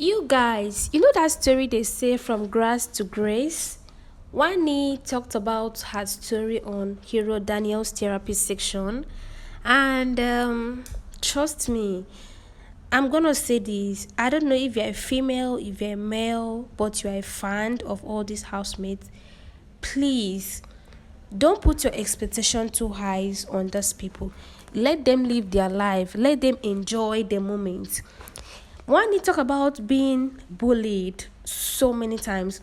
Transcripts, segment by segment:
You guys, you know that story they say from grass to grace? Wanni talked about her story on Hero Daniel's therapy section, and trust me, I'm gonna say this. I don't know if you're a female, if you're a male, but you are a fan of all these housemates. Please don't put your expectation too high on those people. Let them live their life. Let them enjoy the moment. One, he talked about being bullied so many times.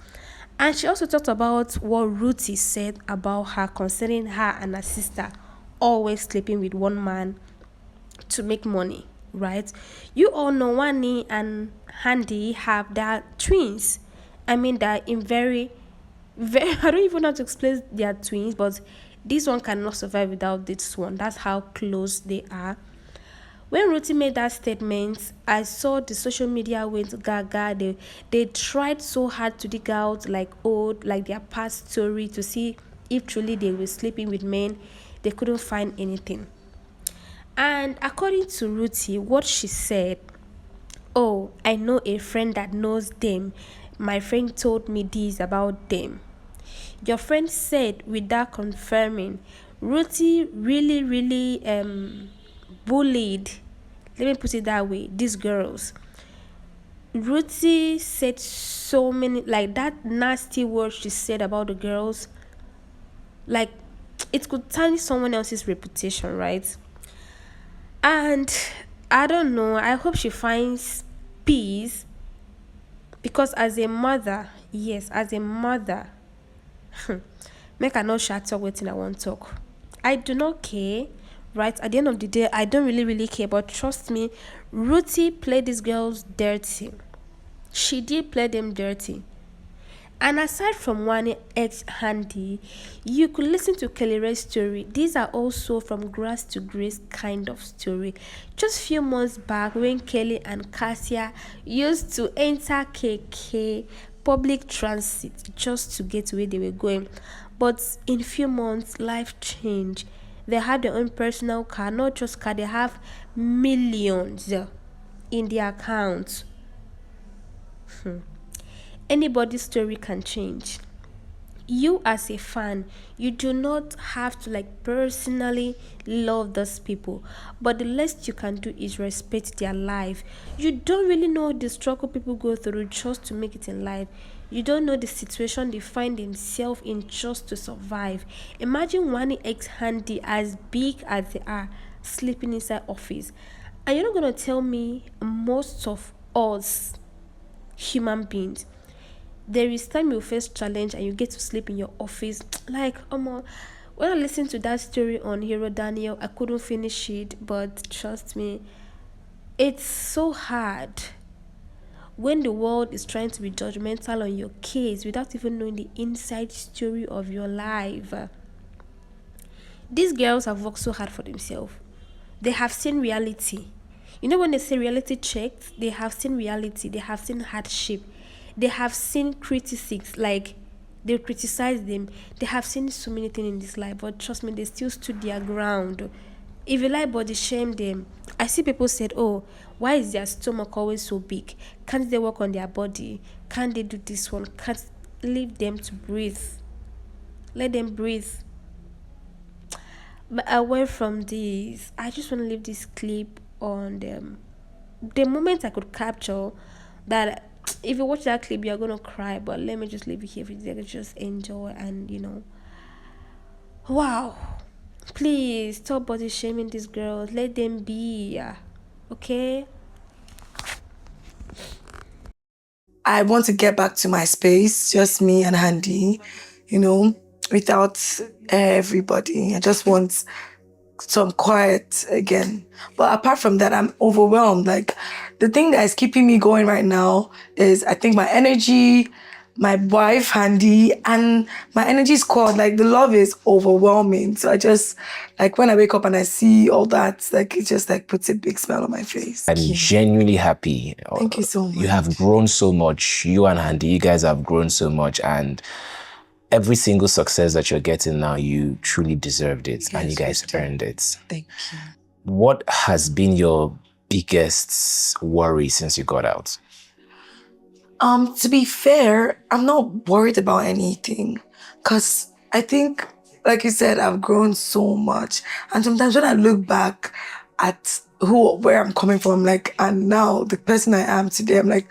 And she also talked about what Ruthie said about her concerning her and her sister always sleeping with one man to make money, right? You all know Wani and Handy have their twins. I mean, they're in very, I don't even know how to explain their twins, but this one cannot survive without this one. That's how close they are. When Ruthie made that statement, I saw the social media went gaga. They tried so hard to dig out like their past story to see if truly they were sleeping with men. They couldn't find anything. And according to Ruthie, what she said, oh, I know a friend that knows them. My friend told me this about them. Your friend said without confirming, Ruthie really bullied, let me put it that way, these girls. Ruthie said so many, like that nasty word she said about the girls, like it could tarnish someone else's reputation, right? And I don't know, I hope she finds peace because as a mother, yes, as a mother, make I not shut up waiting I won't talk. I do not care, right? At the end of the day, I don't really care, but trust me, Ruthie played these girls dirty. She did play them dirty. And aside from one ex handy, you could listen to Kellyrea's story. These are also from grass to grace kind of story. Just few months back when Kelly and Cassia used to enter KK public transit just to get where they were going. But in few months, life changed. They had their own personal car, not just car, they have millions in their accounts. Anybody's story can change. You as a fan, you do not have to like personally love those people, but the least you can do is respect their life. You don't really know the struggle people go through just to make it in life. You don't know the situation they find themselves in just to survive. Imagine one ex handy as big as they are sleeping inside office, and you're not gonna tell me most of us human beings, there is time you face challenge and you get to sleep in your office. Like, when I listened to that story on Hero Daniel, I couldn't finish it, but trust me, it's so hard when the world is trying to be judgmental on your case without even knowing the inside story of your life. These girls have worked so hard for themselves. They have seen reality. You know when they say reality checked, they have seen reality, they have seen hardship, they have seen critics, like they criticize them. They have seen so many things in this life, but trust me, they still stood their ground. If you like body shame them, I see people said, oh, why is their stomach always so big? Can't they work on their body? Can't they do this one? Can't leave them to breathe? Let them breathe. But away from this, I just want to leave this clip on them. The moment I could capture that, if you watch that clip, you're gonna cry. But let me just leave it here for you to just enjoy and wow. Please stop body shaming these girls. Let them be, okay? I want to get back to my space, just me and Handy, you know, without everybody. I just want some quiet again. But apart from that, I'm overwhelmed. Like the thing that is keeping me going right now is I think my energy, my wife Handy, and my energy squad. Like the love is overwhelming. So I just like when I wake up and I see all that, like it just like puts a big smile on my face. I'm genuinely happy. Thank you so much. You have grown so much. You and Handy, you guys have grown so much, and every single success that you're getting now, you truly deserved it, and you guys earned it. Thank you. What has been your biggest worry since you got out? To be fair, I'm not worried about anything because I think, like you said, I've grown so much. And sometimes when I look back at where I'm coming from, like, and now the person I am today, I'm like,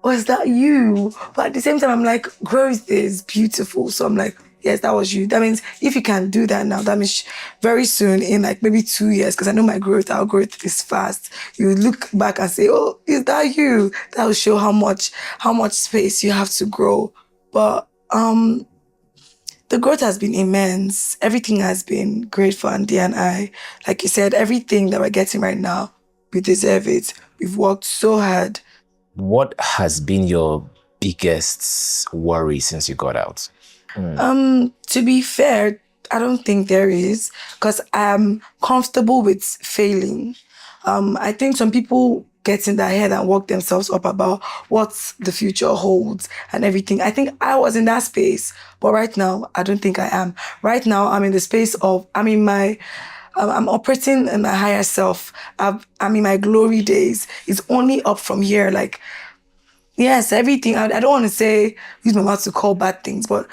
was that you? But at the same time, I'm like, growth is beautiful. So I'm like, yes, that was you. That means if you can do that now, that means very soon, in like maybe 2 years, because I know our growth is fast. You look back and say, oh, is that you? That will show how much space you have to grow. But the growth has been immense. Everything has been great for Andy and I. Like you said, everything that we're getting right now, we deserve it. We've worked so hard. What has been your biggest worry since you got out? To be fair, I don't think there is because I'm comfortable with failing. I think some people get in their head and work themselves up about what the future holds and everything. I think I was in that space, but right now, I don't think I am. Right now, I'm in the space of, I'm operating in my higher self. I'm in my glory days. It's only up from here. Like, yes, everything. I don't want to use my mouth to call bad things, but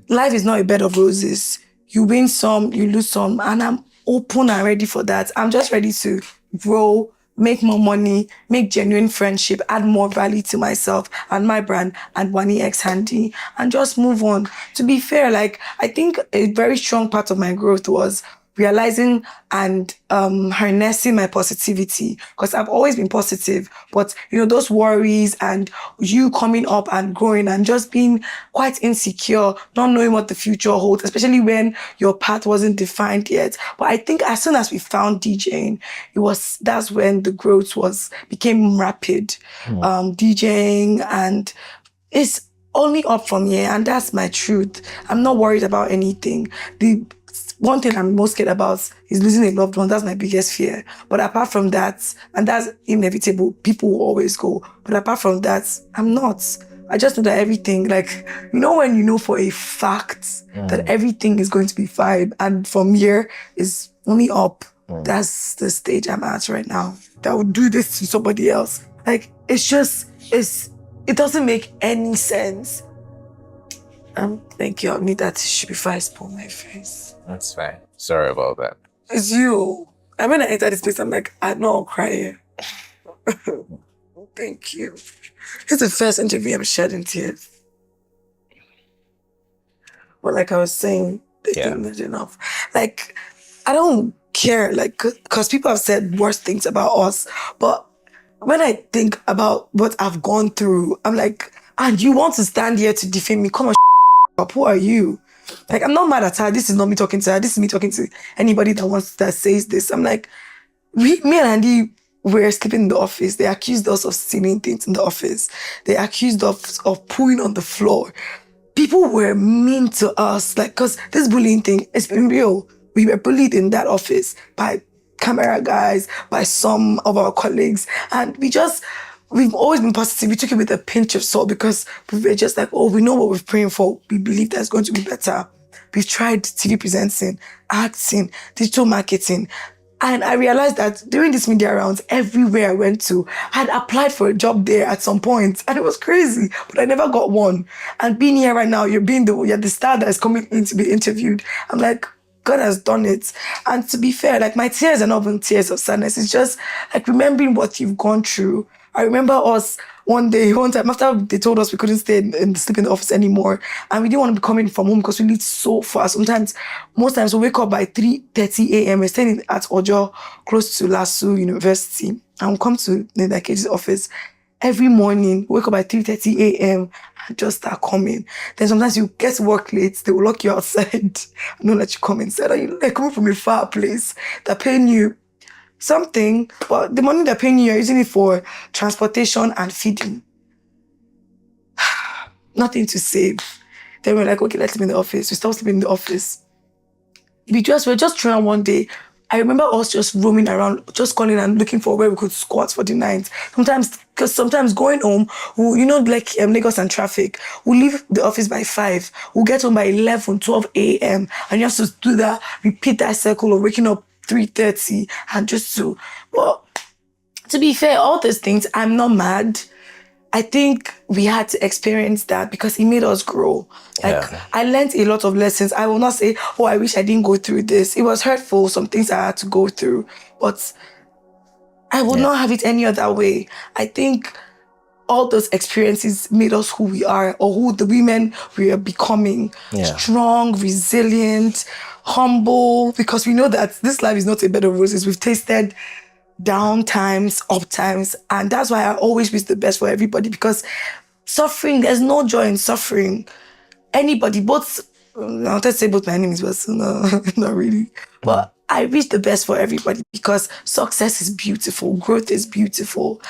life is not a bed of roses. You win some, you lose some, and I'm open and ready for that. I'm just ready to grow, make more money, make genuine friendship, add more value to myself and my brand and Wanni X Handy, and just move on. To be fair, like, I think a very strong part of my growth was realizing and harnessing my positivity, because I've always been positive, but those worries and you coming up and growing and just being quite insecure, not knowing what the future holds, especially when your path wasn't defined yet. But I think as soon as we found DJing, that's when the growth became rapid. DJing, and it's only up from here, and that's my truth. I'm not worried about anything. The one thing I'm most scared about is losing a loved one. That's my biggest fear. But apart from that, and that's inevitable, people will always go. But apart from that, I'm not. I just know that everything, like, when you know for a fact that everything is going to be fine, and from here is only up. That's the stage I'm at right now. That would do this to somebody else. Like, it doesn't make any sense. Thank you. I'll need that tissue before I spoil my face. That's fine. Sorry about that. It's you. And when I enter this place, I'm like, I know I'll cry here. Thank you. It's the first interview I'm shedding tears. But like I was saying, they think not enough. Like, I don't care, like, because people have said worse things about us. But when I think about what I've gone through, I'm like, and you want to stand here to defame me? Come on, up. Who are you? Like, I'm not mad at her. This is not me talking to her. This is me talking to anybody that says this. I'm like, me and Andy were sleeping in the office. They accused us of stealing things in the office. They accused us of pooing on the floor. People were mean to us, like, because this bullying thing, it's been real. We were bullied in that office by camera guys, by some of our colleagues. And we've always been positive. We took it with a pinch of salt because we were just like, oh, we know what we're praying for. We believe that's going to be better. We've tried TV presenting, acting, digital marketing. And I realized that during these media rounds, everywhere I went to, I had applied for a job there at some point. And it was crazy, but I never got one. And being here right now, you're the star that is coming in to be interviewed. I'm like, God has done it. And to be fair, like, my tears are not even tears of sadness. It's just like remembering what you've gone through. I remember us one time after they told us we couldn't stay and sleep in the office anymore, and we didn't want to be coming from home because we live so far. Most times we wake up by 3:30 a.m. We're staying at Ojo, close to Lasso University, and we come to the Keji's office every morning. Wake up by 3:30 a.m. and just start coming. Then sometimes you get to work late, they will lock you outside and don't let you come inside. And you're like coming from a far place, they're paying you something, but the money they're paying you're using it for transportation and feeding. Nothing to save. Then we're like, okay, let's sleep in the office. We stopped sleeping in the office. We're just trying one day. I remember us just roaming around, just calling and looking for where we could squat for the night. Sometimes going home, Lagos and traffic, we'll leave the office by 5. We'll get home by 11, 12 a.m. And you have to do that, repeat that cycle of waking up 3:30 and just to be fair, all these things, I'm not mad. I think we had to experience that because it made us grow. Like, Yeah. I learned a lot of lessons. I will not say, oh, I wish I didn't go through this. It was hurtful, some things I had to go through, but I would not have it any other way. I think all those experiences made us who we are, or who the women we are becoming. Yeah. Strong, resilient, humble, because we know that this life is not a bed of roses. We've tasted down times, up times, and that's why I always wish the best for everybody, because suffering, there's no joy in suffering. Anybody, both, I wanted to say both my enemies, but no, not really. But I wish the best for everybody, because success is beautiful, growth is beautiful.